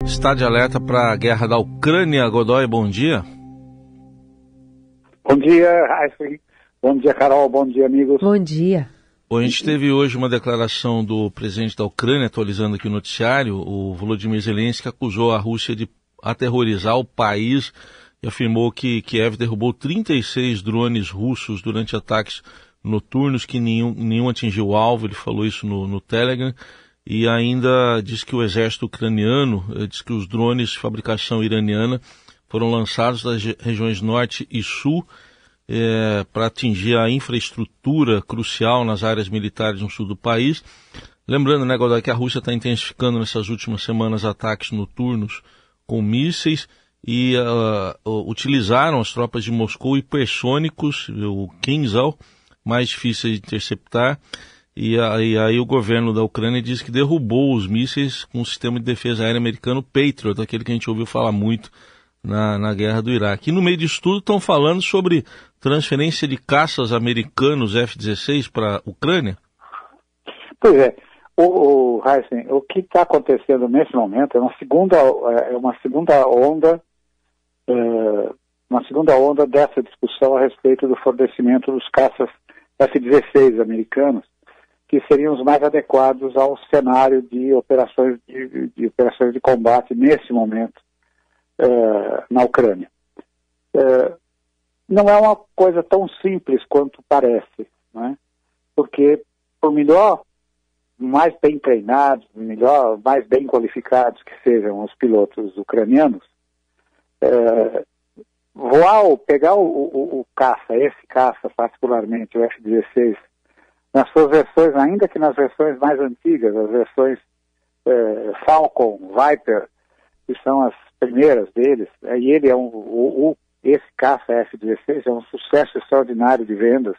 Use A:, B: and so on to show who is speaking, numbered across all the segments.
A: Está de alerta para a guerra da Ucrânia. Godoy, bom dia.
B: Bom dia, Raíssa. Bom dia, Carol. Bom dia, amigos.
C: Bom dia.
A: Bom, a gente teve hoje uma declaração do presidente da Ucrânia, atualizando aqui o noticiário. O Volodymyr Zelensky acusou a Rússia de aterrorizar o país e afirmou que Kiev derrubou 36 drones russos durante ataques noturnos, que nenhum atingiu o alvo. Ele falou isso no Telegram. E ainda diz que o exército ucraniano diz que os drones de fabricação iraniana foram lançados das regiões norte e sul para atingir a infraestrutura crucial nas áreas militares no sul do país. Lembrando, né, Godoy, que a Rússia está intensificando nessas últimas semanas ataques noturnos com mísseis e utilizaram as tropas de Moscou hipersônicos, o Kinzhal, mais difíceis de interceptar. E aí o governo da Ucrânia diz que derrubou os mísseis com o sistema de defesa aérea americano Patriot, aquele que a gente ouviu falar muito na guerra do Iraque. E no meio disso tudo estão falando sobre transferência de caças americanos F-16 para a Ucrânia?
B: Pois é. Heisen, o que está acontecendo nesse momento é uma segunda onda dessa discussão a respeito do fornecimento dos caças F-16 americanos, que seriam os mais adequados ao cenário de operações de combate nesse momento na Ucrânia. Não é uma coisa tão simples quanto parece, né? Porque por melhor, mais bem treinados, mais bem qualificados que sejam os pilotos ucranianos, pegar o caça, esse caça particularmente, o F-16, nas suas versões, ainda que nas versões mais antigas, as versões Falcon, Viper, que são as primeiras deles, e ele é esse caça F-16 é um sucesso extraordinário de vendas,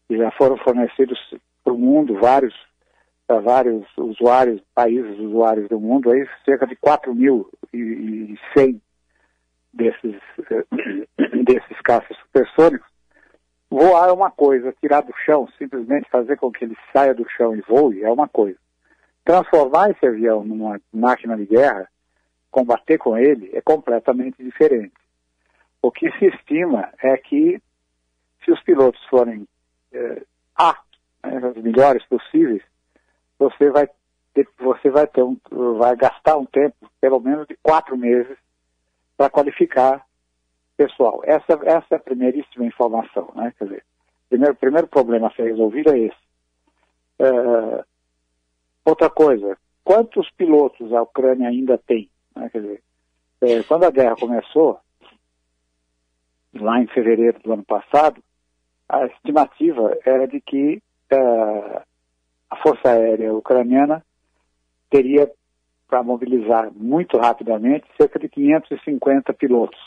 B: e já foram fornecidos para o mundo vários países usuários do mundo, aí cerca de 4.100 desses caças supersônicos. Voar é uma coisa, tirar do chão, simplesmente fazer com que ele saia do chão e voe é uma coisa. Transformar esse avião numa máquina de guerra, combater com ele, é completamente diferente. O que se estima é que, se os pilotos forem os melhores possíveis, você vai gastar um tempo, pelo menos de 4 meses, para qualificar pessoal. Essa é a primeiríssima informação, né? Quer dizer, o primeiro problema a ser resolvido é esse. Outra coisa, quantos pilotos a Ucrânia ainda tem? Né? Quer dizer, quando a guerra começou, lá em fevereiro do ano passado, a estimativa era de que a Força Aérea Ucraniana teria, para mobilizar muito rapidamente, cerca de 550 pilotos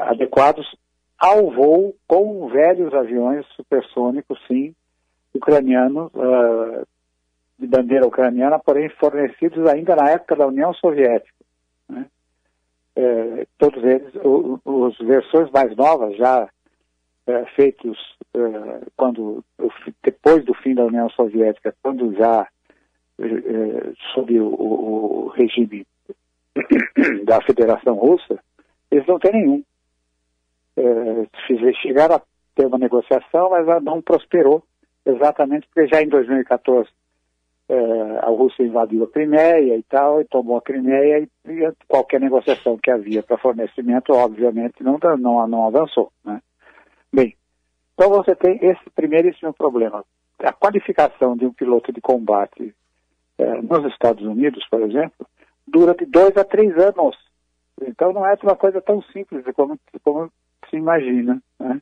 B: adequados ao voo com velhos aviões supersônicos, sim, ucranianos, de bandeira ucraniana, porém fornecidos ainda na época da União Soviética, né? Todos eles, as versões mais novas, já feitos depois do fim da União Soviética, quando já sob o regime da Federação Russa, eles não têm nenhum. Chegaram a ter uma negociação, mas ela não prosperou, exatamente porque já em 2014 a Rússia invadiu a Crimeia e tal, e tomou a Crimeia, e qualquer negociação que havia para fornecimento, obviamente, não avançou, né? Bem, então você tem esse primeiríssimo problema. A qualificação de um piloto de combate nos Estados Unidos, por exemplo, dura de 2 a 3 anos. Então não é uma coisa tão simples como se imagina, né?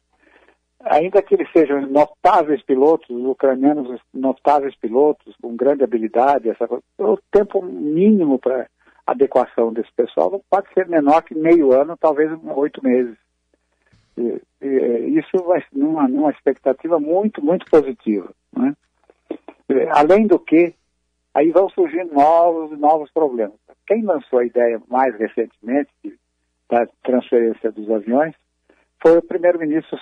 B: Ainda que eles sejam notáveis pilotos, os ucranianos notáveis pilotos, com grande habilidade, o tempo mínimo para adequação desse pessoal não pode ser menor que meio ano, talvez 8 meses. Isso vai numa expectativa muito, muito positiva, né? Além do que, aí vão surgindo novos problemas. Quem lançou a ideia mais recentemente da transferência dos aviões foi o primeiro-ministro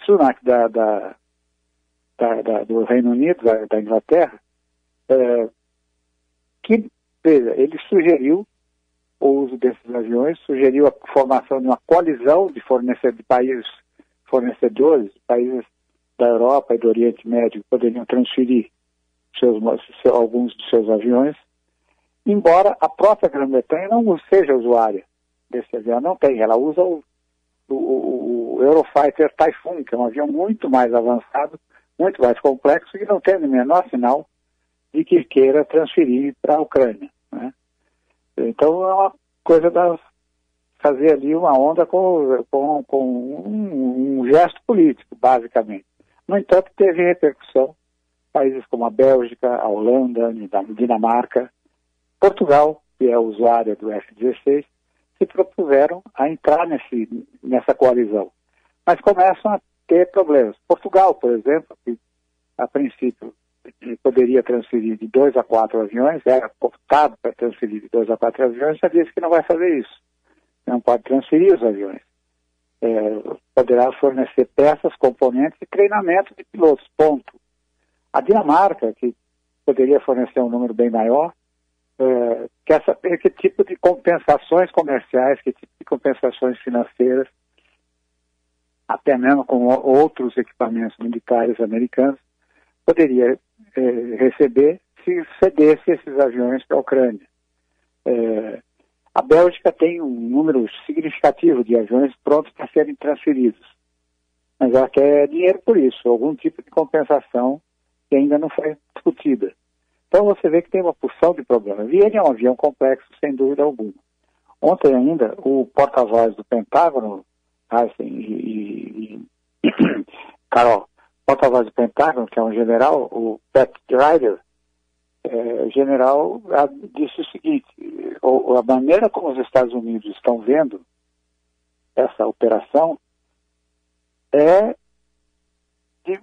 B: Sunak do Reino Unido, da Inglaterra, que Veja, ele sugeriu o uso desses aviões, sugeriu a formação de uma coalizão de países fornecedores, países da Europa e do Oriente Médio, que poderiam transferir alguns de seus aviões, embora a própria Grã-Bretanha não seja usuária desse avião, não tem, ela usa o Eurofighter Typhoon, que é um avião muito mais avançado, muito mais complexo, e não tem o menor sinal de que queira transferir para a Ucrânia, né? Então é uma coisa fazer ali uma onda com um gesto político, basicamente. No entanto, teve repercussão. Países como a Bélgica, a Holanda, a Dinamarca, Portugal, que é usuária do F-16, se propuseram a entrar nessa coalizão. Mas começam a ter problemas. Portugal, por exemplo, que a princípio poderia transferir de 2 a 4 aviões, era optado para transferir de 2 a 4 aviões, já disse que não vai fazer isso. Não pode transferir os aviões. Poderá fornecer peças, componentes e treinamento de pilotos, ponto. A Dinamarca, que poderia fornecer um número bem maior, quer saber que tipo de compensações comerciais, que tipo de compensações financeiras, até mesmo com outros equipamentos militares americanos, poderia receber se cedesse esses aviões para a Ucrânia. A Bélgica tem um número significativo de aviões prontos para serem transferidos, mas ela quer dinheiro por isso, algum tipo de compensação que ainda não foi discutida. Então você vê que tem uma porção de problemas. E ele é um avião complexo, sem dúvida alguma. Ontem ainda, o porta-voz do Pentágono, Carol, porta-voz do Pentágono, que é um general, o Pat Ryder, o general disse o seguinte: a maneira como os Estados Unidos estão vendo essa operação é de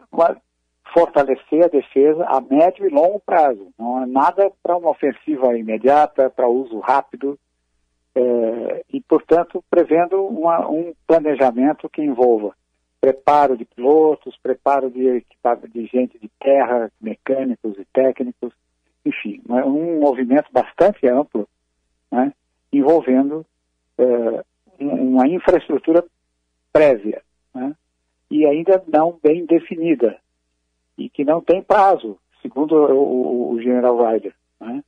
B: fortalecer a defesa a médio e longo prazo. Não é nada para uma ofensiva imediata, para uso rápido, e, portanto, prevendo um planejamento que envolva preparo de pilotos, preparo de gente de terra, mecânicos e técnicos, enfim, um movimento bastante amplo, né, envolvendo uma infraestrutura prévia, né, e ainda não bem definida, e que não tem prazo, segundo o general Ryder, né,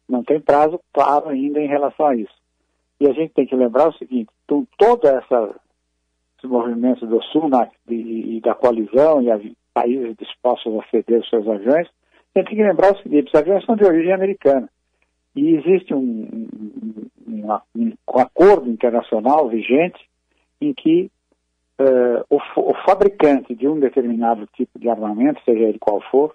B: não tem prazo claro ainda em relação a isso. E a gente tem que lembrar o seguinte: então, todos esses movimentos do Sul e da coalizão e países dispostos a ceder os seus aviões, a gente tem que lembrar o seguinte: os aviões são de origem americana. E existe um acordo internacional vigente em que o fabricante de um determinado tipo de armamento, seja ele qual for,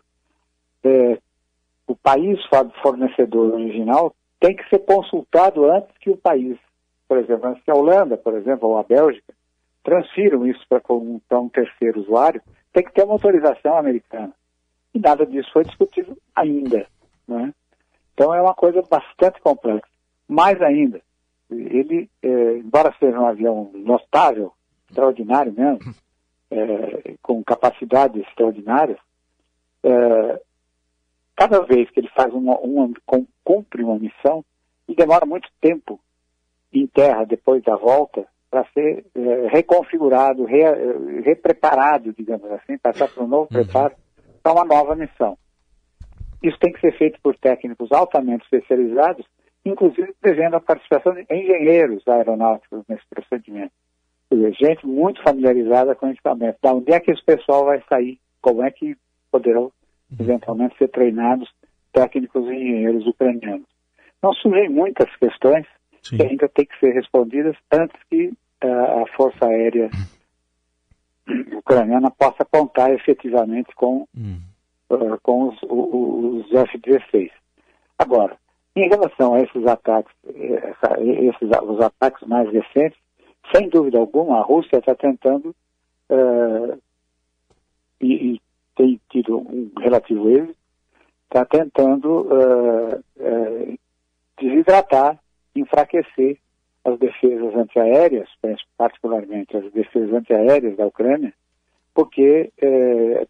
B: o país fornecedor original tem que ser consultado antes que o país, por exemplo, antes que a Holanda, por exemplo, ou a Bélgica, transfiram isso para um terceiro usuário, tem que ter uma autorização americana. E nada disso foi discutido ainda, né? Então é uma coisa bastante complexa. Mais ainda, ele, embora seja um avião notável, extraordinário mesmo, com capacidades extraordinárias, cada vez que ele faz cumpre uma missão, e demora muito tempo em terra depois da volta para ser reconfigurado, repreparado, digamos assim, passar para um novo preparo para uma nova missão. Isso tem que ser feito por técnicos altamente especializados, inclusive prevendo a participação de engenheiros aeronáuticos nesse procedimento. Quer dizer, gente muito familiarizada com o equipamento. Da onde é que esse pessoal vai sair? Como é que poderão eventualmente ser treinados técnicos e engenheiros ucranianos? Então surgem muitas questões que ainda têm que ser respondidas antes que a Força Aérea ucraniana possa contar efetivamente com os F-16. Agora, em relação a esses ataques, os ataques mais recentes, sem dúvida alguma, a Rússia está tentando, e tem tido um relativo êxito, está tentando desidratar, enfraquecer as defesas antiaéreas, particularmente as defesas antiaéreas da Ucrânia, porque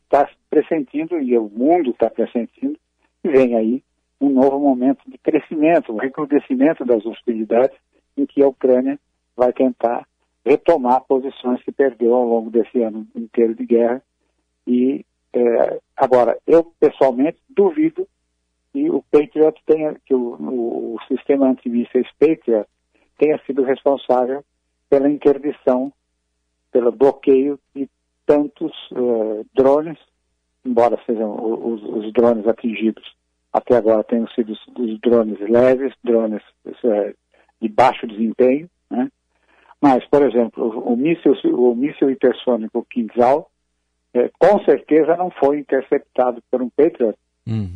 B: está pressentindo, e o mundo está pressentindo, que vem aí um novo momento de crescimento, um recrudescimento das hostilidades, em que a Ucrânia vai tentar retomar posições que perdeu ao longo desse ano inteiro de guerra. E agora, eu pessoalmente duvido que o Patriot tenha, que o sistema antimísseis Patriot tenha sido responsável pela interdição, pelo bloqueio de tantos drones, embora sejam os drones atingidos até agora tenham sido os drones leves, drones de baixo desempenho, né? Mas, por exemplo, o míssil hipersônico Kinzhal, com certeza não foi interceptado por um Patriot,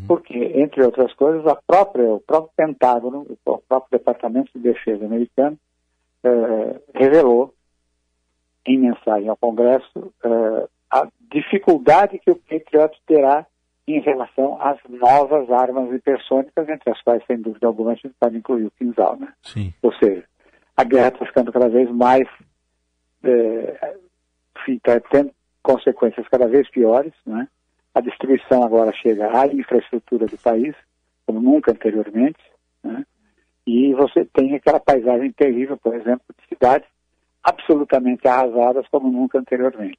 B: porque, entre outras coisas, o próprio Pentágono, o próprio Departamento de Defesa americano, revelou em mensagem ao Congresso a dificuldade que o Patriot terá em relação às novas armas hipersônicas, entre as quais, sem dúvida alguma, a gente pode incluir o Kinzhal, né?
A: Sim.
B: Ou seja, a guerra está ficando cada vez mais, está tendo consequências cada vez piores, né? A destruição agora chega à infraestrutura do país, como nunca anteriormente, né? E você tem aquela paisagem terrível, por exemplo, de cidades absolutamente arrasadas como nunca anteriormente.